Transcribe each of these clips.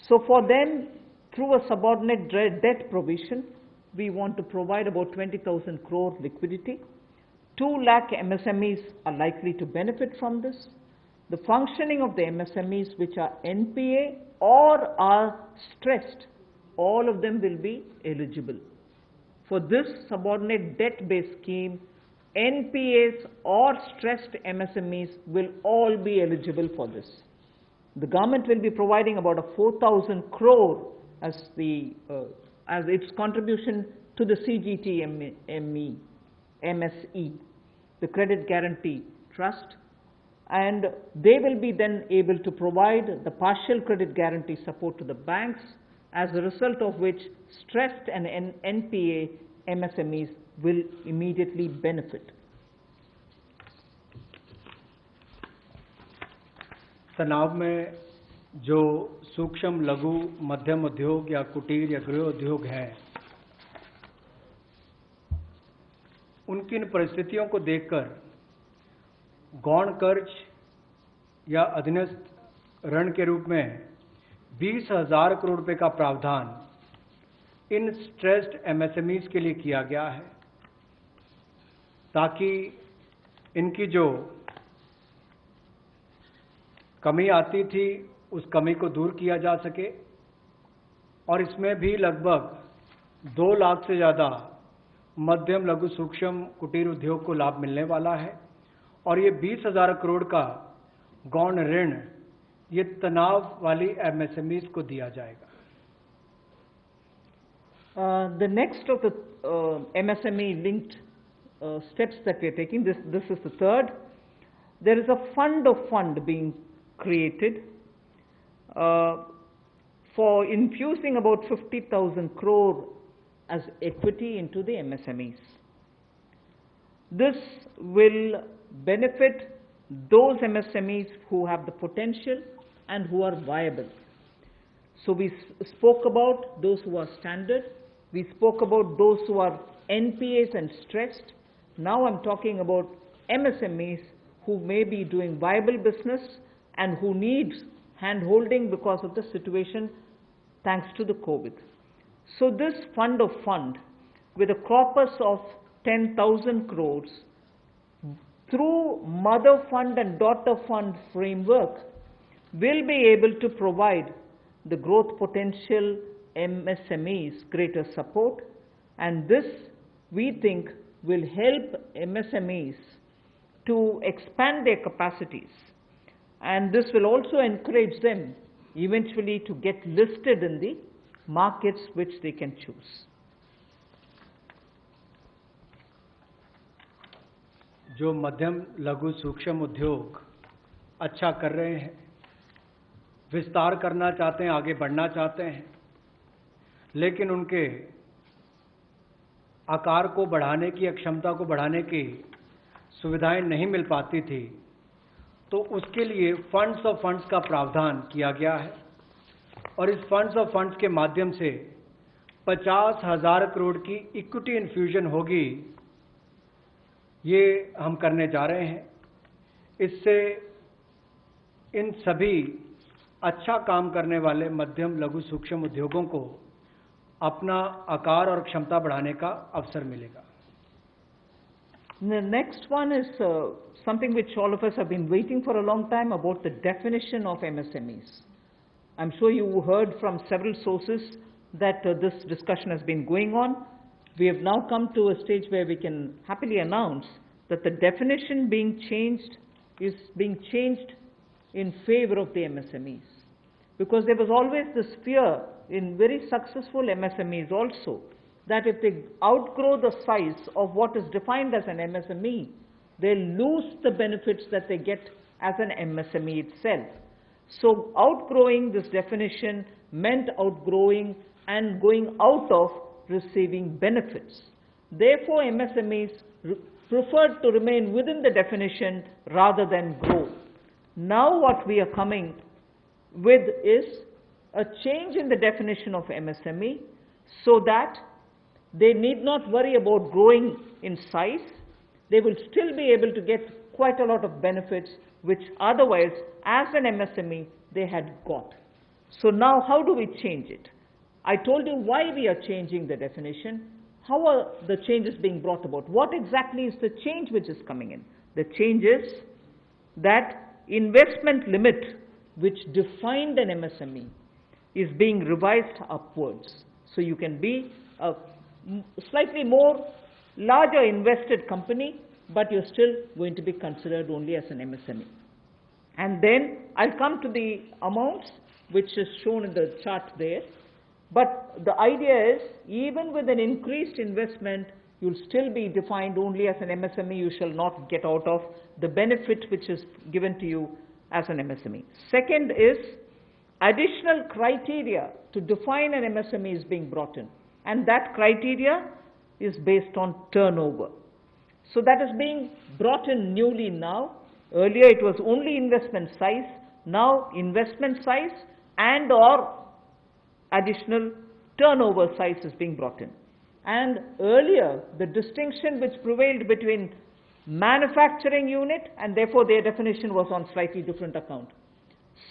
So for them, through a subordinate debt provision, we want to provide about 20,000 crore liquidity. 2 lakh MSMEs are likely to benefit from this. The functioning of the MSMEs which are NPA or are stressed, all of them will be eligible. For this subordinate debt-based scheme, NPAs or stressed MSMEs will all be eligible for this. The government will be providing about 4,000 crore as its contribution to the MSE, the Credit Guarantee Trust, and they will be then able to provide the partial credit guarantee support to the banks, as a result of which stressed and NPA MSMEs will immediately benefit. तनाव में जो सूक्ष्म लघु मध्यम उद्योग या कुटीर या गृह उद्योग हैं, उनकी इन परिस्थितियों को देखकर गौण कर्ज या अधीनस्थ ऋण के रूप में 20,000 करोड़ रुपए का प्रावधान इन स्ट्रेस्ड एमएसएमईज के लिए किया गया है, ताकि इनकी जो कमी आती थी उस कमी को दूर किया जा सके। और इसमें भी लगभग 2 लाख से ज़्यादा मध्यम लघु सूक्ष्म कुटीर उद्योग को लाभ मिलने वाला है। और ये 20,000 करोड़ का गौण ऋण ये तनाव वाली एमएसएमईज को दिया जाएगा। The next of the MSME linked steps that we are taking, this is the third. There is a fund being created for infusing about 50,000 crore as equity into the MSMEs. This will benefit those MSMEs who have the potential and who are viable. So we spoke about those who are standard, we spoke about those who are NPAs and stressed. Now I'm talking about MSMEs who may be doing viable business and who need hand-holding because of the situation thanks to the COVID. So this fund with a corpus of 10,000 crores through mother fund and daughter fund framework will be able to provide the growth potential MSMEs greater support, and this we think will help MSMEs to expand their capacities, and this will also encourage them eventually to get listed in the markets which they can choose. जो मध्यम लघु सूक्ष्म उद्योग अच्छा कर रहे हैं, विस्तार करना चाहते हैं, आगे बढ़ना चाहते हैं, लेकिन उनके आकार को बढ़ाने की, क्षमता को बढ़ाने की सुविधाएं नहीं मिल पाती थी, तो उसके लिए फंड्स ऑफ फंड्स का प्रावधान किया गया है। और इस फंड्स ऑफ फंड्स के माध्यम से 50,000 करोड़ की इक्विटी इन्फ्यूजन होगी, ये हम करने जा रहे हैं। इससे इन सभी अच्छा काम करने वाले मध्यम लघु सूक्ष्म उद्योगों को अपना आकार और क्षमता बढ़ाने का अवसर मिलेगा। The next one is something which all of us have been waiting for a long time, about the definition of MSMEs. I'm sure you heard from several sources that this discussion has been going on. We have now come to a stage where we can happily announce that the definition being changed is being changed in favor of the MSMEs. Because there was always this fear in very successful MSMEs also, that if they outgrow the size of what is defined as an MSME, they lose the benefits that they get as an MSME itself. So outgrowing this definition meant outgrowing and going out of receiving benefits. Therefore, MSMEs preferred to remain within the definition rather than grow. Now what we are coming with is a change in the definition of MSME so that they need not worry about growing in size. They will still be able to get quite a lot of benefits which otherwise, as an MSME, they had got. So now how do we change it? I told you why we are changing the definition. How are the changes being brought about? What exactly is the change which is coming in? The change is that investment limit which defined an MSME is being revised upwards. So you can be a slightly more larger invested company, but you're still going to be considered only as an MSME. And then I'll come to the amounts which is shown in the chart there. But the idea is, even with an increased investment, you'll still be defined only as an MSME. You shall not get out of the benefit which is given to you as an MSME. Second is, additional criteria to define an MSME is being brought in. And that criteria is based on turnover. So that is being brought in newly now. Earlier it was only investment size. Now investment size and or additional turnover size is being brought in. And earlier, the distinction which prevailed between manufacturing unit, and therefore their definition was on slightly different account.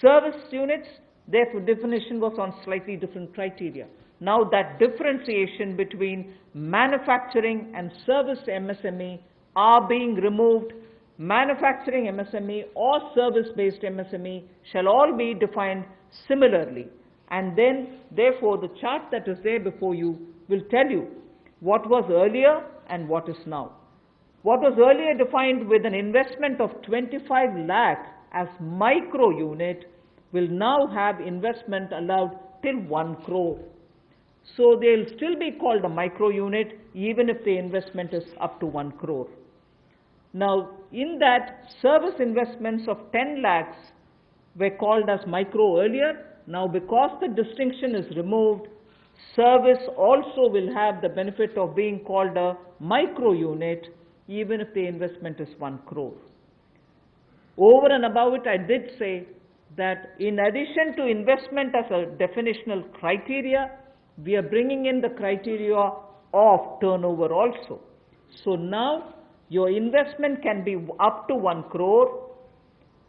Service units, their definition was on slightly different criteria. Now that differentiation between manufacturing and service MSME are being removed. Manufacturing MSME or service-based MSME shall all be defined similarly. And then, therefore, the chart that is there before you will tell you what was earlier and what is now. What was earlier defined with an investment of 25 lakh as micro unit will now have investment allowed till 1 crore. So they'll still be called a micro unit even if the investment is up to 1 crore. Now, in that, service investments of 10 lakhs were called as micro earlier. Now, because the distinction is removed, service also will have the benefit of being called a micro unit even if the investment is 1 crore. Over and above it, I did say that in addition to investment as a definitional criteria, we are bringing in the criteria of turnover also. So now your investment can be up to 1 crore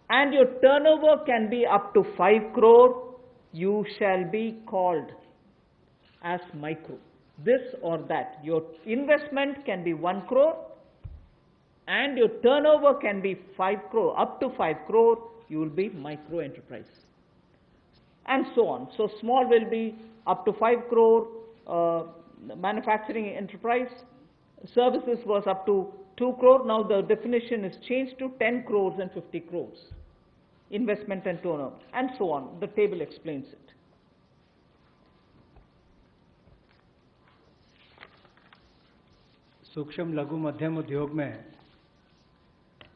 and your turnover can be up to 5 crore. You shall be called as micro, this or that. Your investment can be 1 crore and your turnover can be 5 crore, up to 5 crore, you will be micro enterprise. And so on. So small will be up to 5 crore, manufacturing enterprise. Services was up to 2 crore. Now the definition is changed to 10 crores and 50 crores. Investment and turnover, and so on. The table explains it. सूक्ष्म लघु मध्यम उद्योग में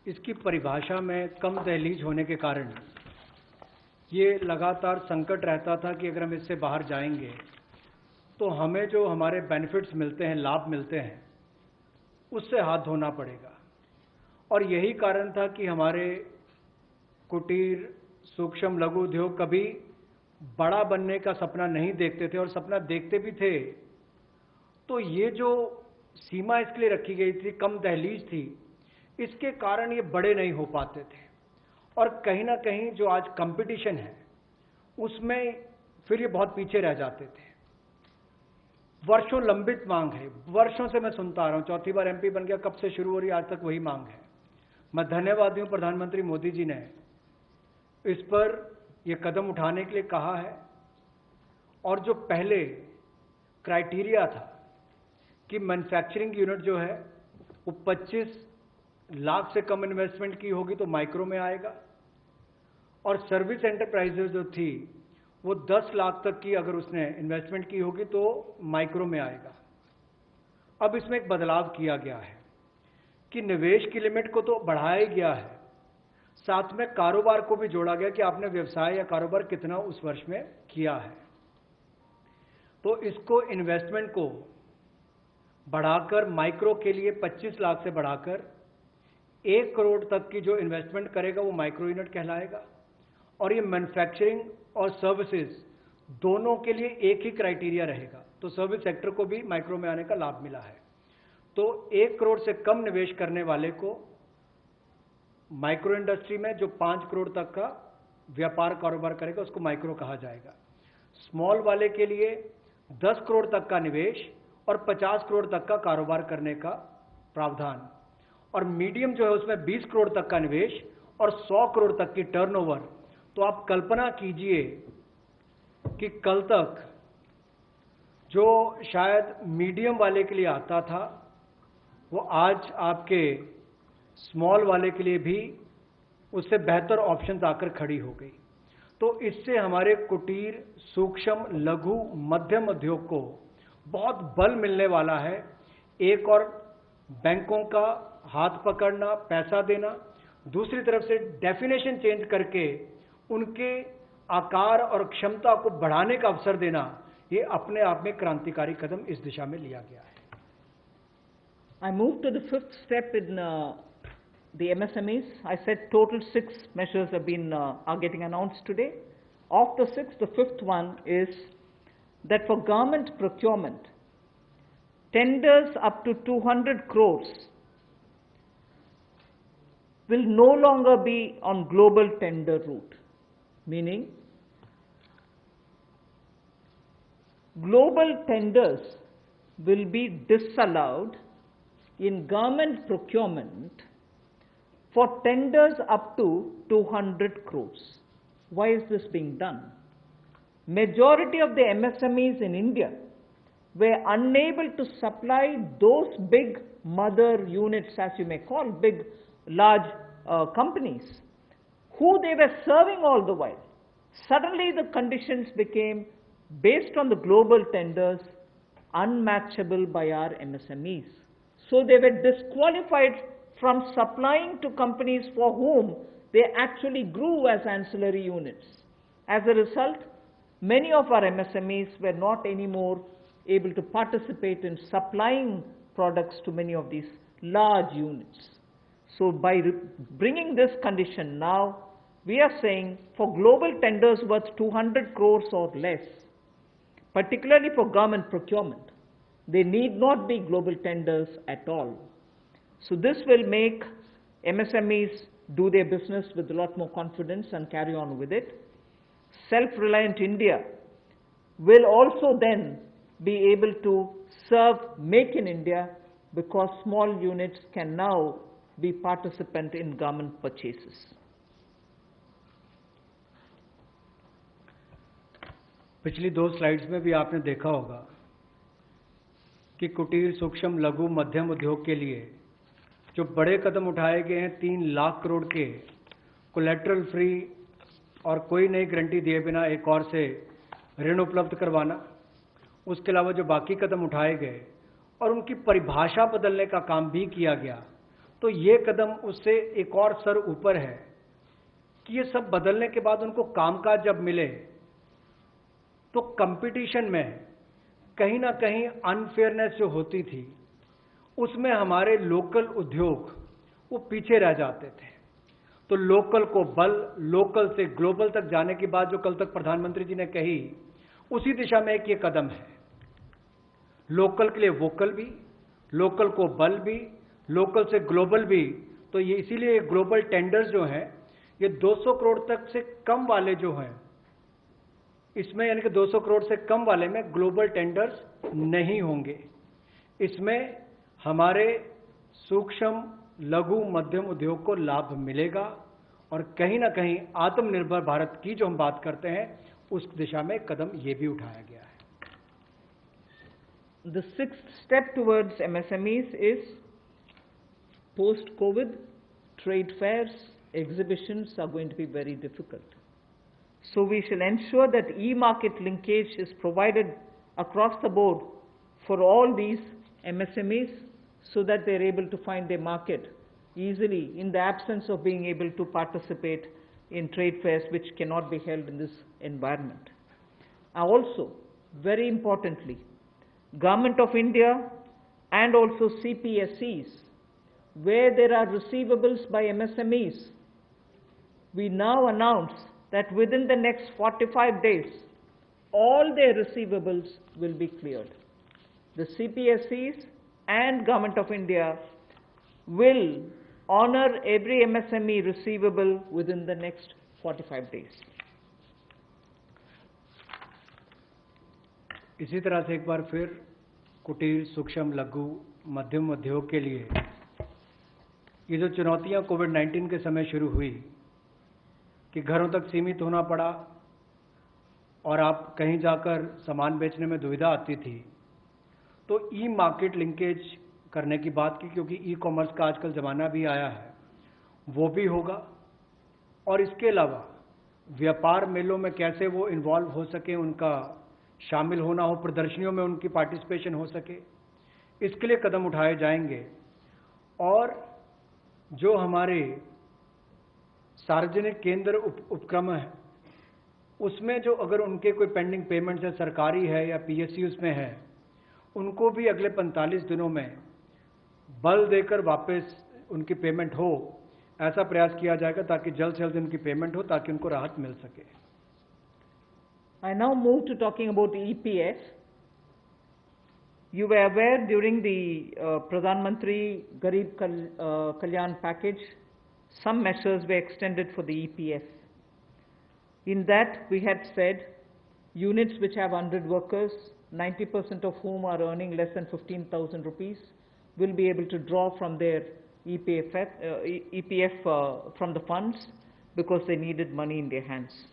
इसकी परिभाषा में कम दहलीज होने के कारण ये लगातार संकट रहता था कि अगर हम इससे बाहर जाएंगे तो हमें जो हमारे बेनिफिट्स मिलते हैं, लाभ मिलते हैं, उससे हाथ धोना पड़ेगा। और यही कारण था कि हमारे कुटीर सूक्ष्म लघु उद्योग कभी बड़ा बनने का सपना नहीं देखते थे, और सपना देखते भी थे तो ये जो सीमा इसके लिए रखी गई थी, कम दहलीज थी, इसके कारण ये बड़े नहीं हो पाते थे। और कहीं ना कहीं जो आज कंपटीशन है उसमें फिर ये बहुत पीछे रह जाते थे। वर्षों लंबित मांग है, वर्षों से मैं सुनता आ रहा हूं, चौथी बार एमपी बन गया, कब से शुरू हो रही है, आज तक वही मांग है। मैं धन्यवादी हूं प्रधानमंत्री मोदी जी ने इस पर यह कदम उठाने के लिए कहा है। और जो पहले क्राइटेरिया था कि मैन्युफैक्चरिंग यूनिट जो है वो 25 लाख से कम इन्वेस्टमेंट की होगी तो माइक्रो में आएगा, और सर्विस एंटरप्राइजेज जो थी वो 10 लाख तक की अगर उसने इन्वेस्टमेंट की होगी तो माइक्रो में आएगा। अब इसमें एक बदलाव किया गया है कि निवेश की लिमिट को तो बढ़ाया गया है, साथ में कारोबार को भी जोड़ा गया कि आपने व्यवसाय या कारोबार कितना उस वर्ष में किया है। तो इसको इन्वेस्टमेंट को बढ़ाकर माइक्रो के लिए 25 लाख से बढ़ाकर 1 करोड़ तक की जो इन्वेस्टमेंट करेगा वो माइक्रो यूनिट कहलाएगा। और ये मैन्युफैक्चरिंग और सर्विसेज दोनों के लिए एक ही क्राइटेरिया रहेगा, तो सर्विस सेक्टर को भी माइक्रो में आने का लाभ मिला है। तो 1 करोड़ से कम निवेश करने वाले को माइक्रो इंडस्ट्री में जो 5 करोड़ तक का व्यापार कारोबार करेगा उसको माइक्रो कहा जाएगा। स्मॉल वाले के लिए 10 करोड़ तक का निवेश और 50 करोड़ तक का कारोबार करने का प्रावधान, और मीडियम जो है उसमें 20 करोड़ तक का निवेश और 100 करोड़ तक की टर्नओवर। तो आप कल्पना कीजिए कि कल तक जो शायद मीडियम वाले के लिए आता था, वो आज आपके स्मॉल वाले के लिए भी उससे बेहतर ऑप्शंस आकर खड़ी हो गई। तो इससे हमारे कुटीर, सूक्ष्म, लघु, मध्यम उद्योग को बहुत बल मिलने वाला है। एक और बैंकों का हाथ पकड़ना, पैसा देना, दूसरी तरफ से डेफिनेशन चेंज करके उनके आकार और क्षमता को बढ़ाने का अवसर देना, ये अपने आप में क्रांतिकारी कदम इस दिशा में लिया गया है। I move to the fifth step in the MSMEs. I said total 6 measures have been are getting announced today. Of the 6, the fifth one is that for government procurement, tenders up to 200 crores will no longer be on global tender route, meaning global tenders will be disallowed in government procurement for tenders up to 200 crores. Why is this being done? Majority of the MSMEs in India were unable to supply those big mother units, as you may call, big, large companies, who they were serving all the while. Suddenly the conditions became, based on the global tenders, unmatchable by our MSMEs. So they were disqualified from supplying to companies for whom they actually grew as ancillary units. As a result, many of our MSMEs were not anymore able to participate in supplying products to many of these large units. So by bringing this condition now, we are saying for global tenders worth 200 crores or less, particularly for government procurement, they need not be global tenders at all. So this will make MSMEs do their business with a lot more confidence and carry on with it. Self-reliant India will also then be able to serve Make in India, because small units can now be participant in government purchases. पिछली 2 slides में भी आपने देखा होगा कि कुटीर, सूक्ष्म, लघु, मध्यम उद्योग के लिए जो बड़े कदम उठाए गए हैं, 3 लाख करोड़ के कोलेटरल फ्री और कोई नई गारंटी दिए बिना एक और से ऋण उपलब्ध करवाना, उसके अलावा जो बाकी कदम उठाए गए और उनकी परिभाषा बदलने का काम भी किया गया, तो ये कदम उससे एक और स्तर ऊपर है कि ये सब बदलने के बाद उनको कामकाज जब मिले तो कंपटीशन में कहीं ना कहीं अनफेयरनेस जो होती थी, उसमें हमारे लोकल उद्योग वो पीछे रह जाते थे। तो लोकल को बल, लोकल से ग्लोबल तक जाने की बात जो कल तक प्रधानमंत्री जी ने कही, उसी दिशा में एक ये कदम है। लोकल के लिए वोकल भी, लोकल को बल भी, लोकल से ग्लोबल भी। तो ये इसीलिए ग्लोबल टेंडर्स जो हैं, ये 200 करोड़ तक से कम वाले जो हैं, इसमें यानी कि 200 करोड़ से कम वाले में ग्लोबल टेंडर्स नहीं होंगे। इसमें हमारे सूक्ष्म, लघु, मध्यम उद्योग को लाभ मिलेगा और कहीं ना कहीं आत्मनिर्भर भारत की जो हम बात करते हैं, उस दिशा में कदम ये भी उठाया गया है। The sixth step towards MSMEs is post-COVID, trade fairs, exhibitions are going to be very difficult. So we shall ensure that e-market linkage is provided across the board for all these MSMEs so that they're able to find their market easily in the absence of being able to participate in trade fairs which cannot be held in this environment. Also, very importantly, Government of India and also CPSEs, where there are receivables by MSMEs, we now announce that within the next 45 days, all their receivables will be cleared. The CPSEs and Government of India will honor every MSME receivable within the next 45 days. इसी तरह से एक बार फिर कुटीर, सूक्ष्म, लघु, मध्यम उद्योग के लिए ये जो चुनौतियां कोविड-19 के समय शुरू हुई कि घरों तक सीमित होना पड़ा और आप कहीं जाकर सामान बेचने में दुविधा आती थी, तो ई मार्केट लिंकेज करने की बात की, क्योंकि ई कॉमर्स का आजकल ज़माना भी आया है, वो भी होगा। और इसके अलावा व्यापार मेलों में कैसे वो इन्वॉल्व हो सके, उनका शामिल होना हो, प्रदर्शनियों में उनकी पार्टिसिपेशन हो सके, इसके लिए कदम उठाए जाएंगे। और जो हमारे सार्वजनिक केंद्र उपक्रम है, उसमें जो अगर उनके कोई पेंडिंग पेमेंट्स है, सरकारी है या पीएसयूज में है, उनको भी अगले 45 दिनों में बल देकर वापस उनकी पेमेंट हो, ऐसा प्रयास किया जाएगा ताकि जल्द से जल्द उनकी पेमेंट हो, ताकि उनको राहत मिल सके। I now move to talking about EPF. You were aware during the Pradhan Mantri Garib Kalyan package, some measures were extended for the EPF. In that, we had said units which have 100 workers, 90% of whom are earning less than 15,000 rupees, will be able to draw from their EPF from the funds because they needed money in their hands.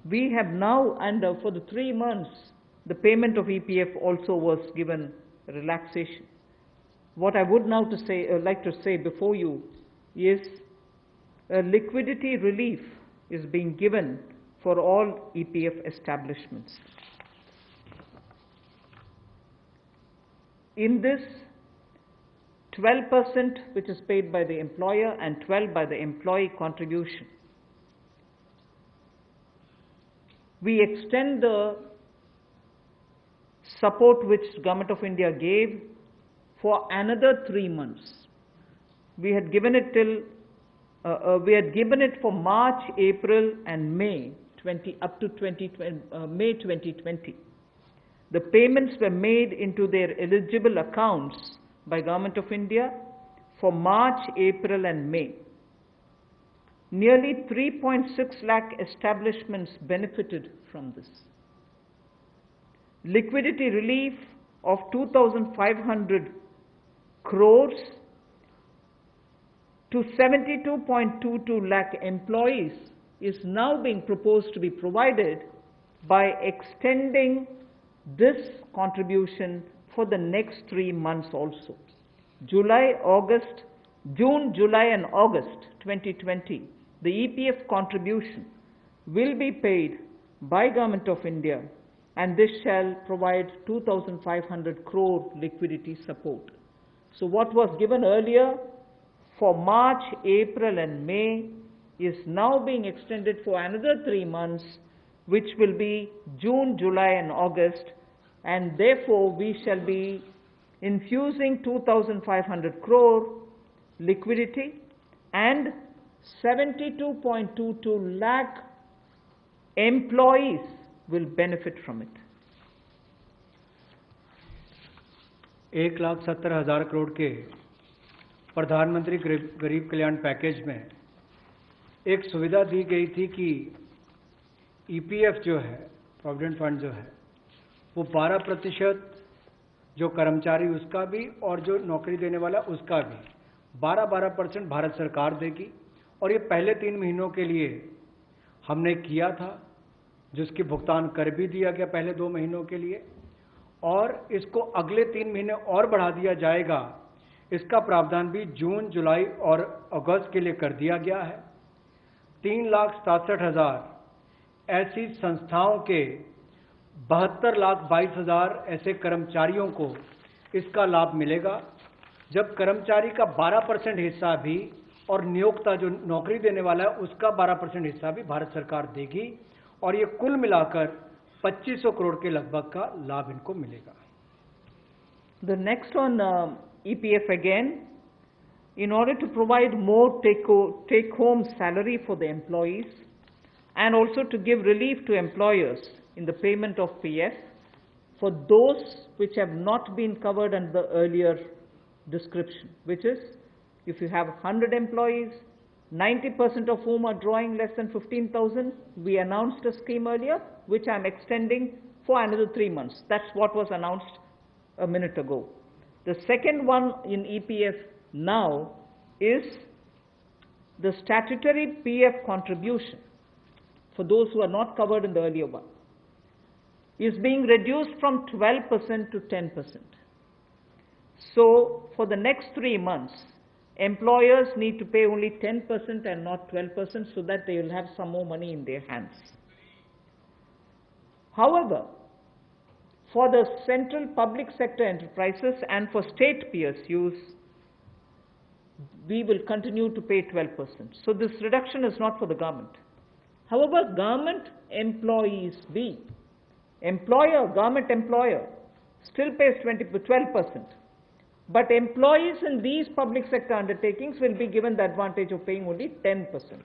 We have now, and for the 3 months, the payment of EPF also was given relaxation. What I would now like to say before you is liquidity relief is being given for all EPF establishments. In this, 12% which is paid by the employer and 12% by the employee contribution. We extend the support which Government of India gave for another 3 months. We had given it for March, April and May up to May 2020. The payments were made into their eligible accounts by Government of India for March, April and May. Nearly 3.6 lakh establishments benefited from this. Liquidity relief of 2,500 crores to 72.22 lakh employees is now being proposed to be provided by extending this contribution for the next 3 months also. June, July and August 2020, the EPF contribution will be paid by Government of India, and this shall provide 2,500 crore liquidity support. So what was given earlier for March, April and May is now being extended for another 3 months, which will be June, July and August, and therefore we shall be infusing 2,500 crore liquidity and 72.22 lakh employees will benefit from it. 1,70,000 crore के प्रधानमंत्री गरीब कल्याण package में एक सुविधा दी गई थी कि EPF जो है, प्रोविडेंट फंड जो है, वो 12% जो कर्मचारी उसका भी और जो नौकरी देने वाला उसका भी 12% भारत सरकार देगी। और ये पहले 3 महीनों के लिए हमने किया था, जिसकी भुगतान कर भी दिया गया पहले 2 महीनों के लिए, और इसको अगले 3 महीने और बढ़ा दिया जाएगा। इसका प्रावधान भी जून, जुलाई और अगस्त के लिए कर दिया गया है। 3,67,000 ऐसी संस्थाओं के 72,22,000 ऐसे कर्मचारियों को इसका लाभ मिलेगा, जब कर्मचारी का 12% हिस्सा भी और नियोक्ता जो नौकरी देने वाला है उसका 12% हिस्सा भी भारत सरकार देगी, और ये कुल मिलाकर 2,500 करोड़ के लगभग का लाभ इनको मिलेगा। The next on EPF again, in order to provide more take-home salary for the employees and also to give relief to employers in the payment of PF for those which have not been covered under the earlier description, which is if you have 100 employees, 90% of whom are drawing less than 15,000, we announced a scheme earlier, which I am extending for another 3 months. That's what was announced a minute ago. The second one in EPF now is the statutory PF contribution for those who are not covered in the earlier one is being reduced from 12% to 10%. So for the next 3 months, employers need to pay only 10% and not 12% so that they will have some more money in their hands. However, for the central public sector enterprises and for state PSUs, we will continue to pay 12%. So this reduction is not for the government. However, government employees, government employer still pays 12%. But employees in these public sector undertakings will be given the advantage of paying only 10%.